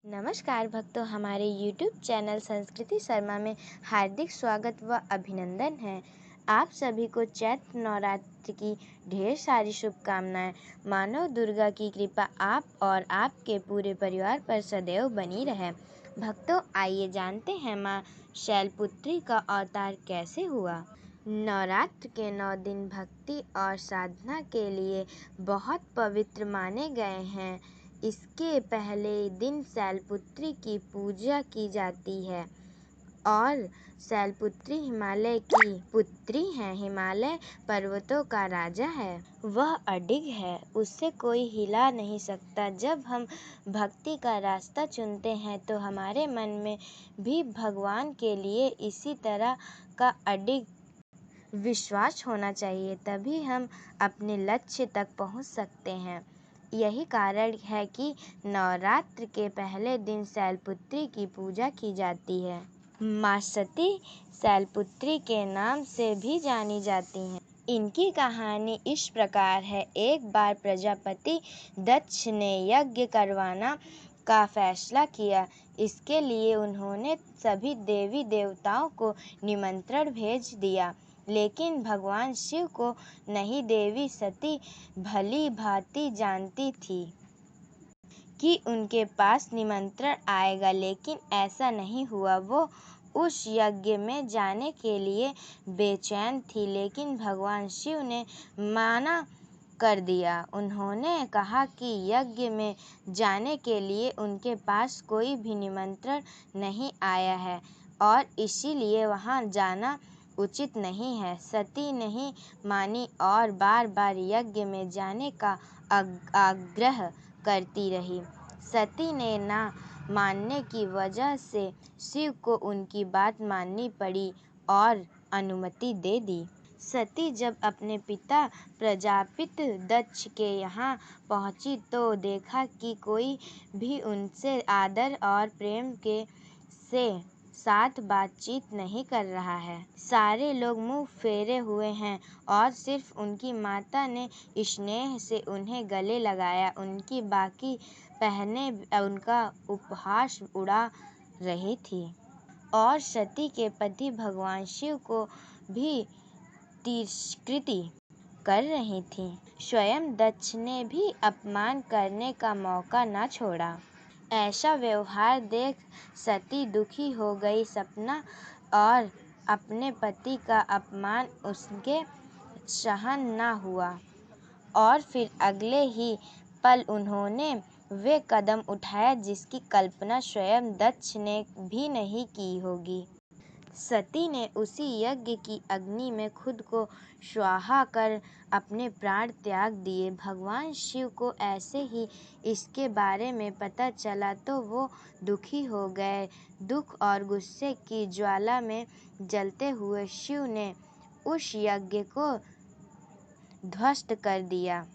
नमस्कार भक्तों, हमारे YouTube चैनल संस्कृति शर्मा में हार्दिक स्वागत व अभिनंदन है। आप सभी को चैत्र नवरात्र की ढेर सारी शुभकामनाएं। मानव दुर्गा की कृपा आप और आपके पूरे परिवार पर सदैव बनी रहे। भक्तों, आइए जानते हैं माँ शैलपुत्री का अवतार कैसे हुआ। नवरात्र के 9 दिन भक्ति और साधना के लिए बहुत पवित्र माने गए हैं। इसके पहले दिन शैलपुत्री की पूजा की जाती है और शैलपुत्री हिमालय की पुत्री है। हिमालय पर्वतों का राजा है, वह अडिग है, उससे कोई हिला नहीं सकता। जब हम भक्ति का रास्ता चुनते हैं तो हमारे मन में भी भगवान के लिए इसी तरह का अडिग विश्वास होना चाहिए, तभी हम अपने लक्ष्य तक पहुंच सकते हैं। यही कारण है कि नवरात्र के पहले दिन शैलपुत्री की पूजा की जाती है। माँ सती शैलपुत्री के नाम से भी जानी जाती हैं। इनकी कहानी इस प्रकार है। एक बार प्रजापति दक्ष ने यज्ञ करवाना का फैसला किया। इसके लिए उन्होंने सभी देवी देवताओं को निमंत्रण भेज दिया, लेकिन भगवान शिव को नहीं। देवी सती भली भांति जानती थी कि उनके पास निमंत्रण आएगा, लेकिन ऐसा नहीं हुआ। वो उस यज्ञ में जाने के लिए बेचैन थी, लेकिन भगवान शिव ने मना कर दिया। उन्होंने कहा कि यज्ञ में जाने के लिए उनके पास कोई भी निमंत्रण नहीं आया है और इसीलिए वहां जाना उचित नहीं है। सती नहीं मानी और बार बार यज्ञ में जाने का आग्रह करती रही। सती ने ना मानने की वजह से शिव को उनकी बात माननी पड़ी और अनुमति दे दी। सती जब अपने पिता प्रजापित दक्ष के यहाँ पहुंची तो देखा कि कोई भी उनसे आदर और प्रेम के साथ बातचीत नहीं कर रहा है। सारे लोग मुंह फेरे हुए हैं और सिर्फ उनकी माता ने स्नेह से उन्हें गले लगाया। उनकी बाकी बहनें उनका उपहास उड़ा रही थी और सती के पति भगवान शिव को भी तिरस्कृत कर रही थीं। स्वयं दक्ष ने भी अपमान करने का मौका न छोड़ा। ऐसा व्यवहार देख सती दुखी हो गई। सपना और अपने पति का अपमान उसके सहन न हुआ और फिर अगले ही पल उन्होंने वे कदम उठाया जिसकी कल्पना स्वयं दक्ष ने भी नहीं की होगी। सती ने उसी यज्ञ की अग्नि में खुद को स्वाहा कर अपने प्राण त्याग दिए। भगवान शिव को ऐसे ही इसके बारे में पता चला तो वो दुखी हो गए। दुख और गुस्से की ज्वाला में जलते हुए शिव ने उस यज्ञ को ध्वस्त कर दिया।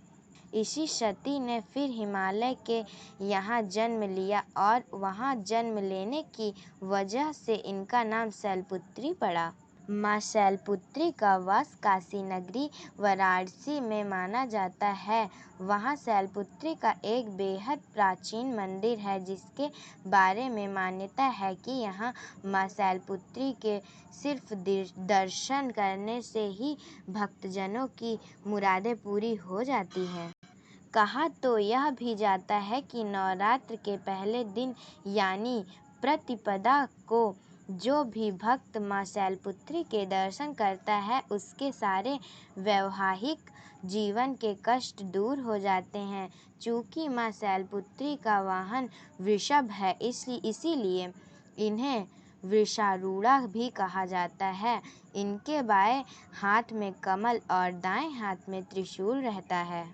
इसी सती ने फिर हिमालय के यहाँ जन्म लिया और वहाँ जन्म लेने की वजह से इनका नाम शैलपुत्री पड़ा। माँ शैलपुत्री का वास काशी नगरी वाराणसी में माना जाता है। वहाँ शैलपुत्री का एक बेहद प्राचीन मंदिर है जिसके बारे में मान्यता है कि यहाँ माँ शैलपुत्री के सिर्फ दर्शन करने से ही भक्तजनों की मुरादें पूरी हो जाती हैं। कहा तो यह भी जाता है कि नवरात्र के पहले दिन यानी प्रतिपदा को जो भी भक्त माँ शैलपुत्री के दर्शन करता है उसके सारे वैवाहिक जीवन के कष्ट दूर हो जाते हैं। चूँकि माँ शैलपुत्री का वाहन वृषभ है, इसीलिए इन्हें वृषारूढ़ा भी कहा जाता है। इनके बाएं हाथ में कमल और दाएं हाथ में त्रिशूल रहता है।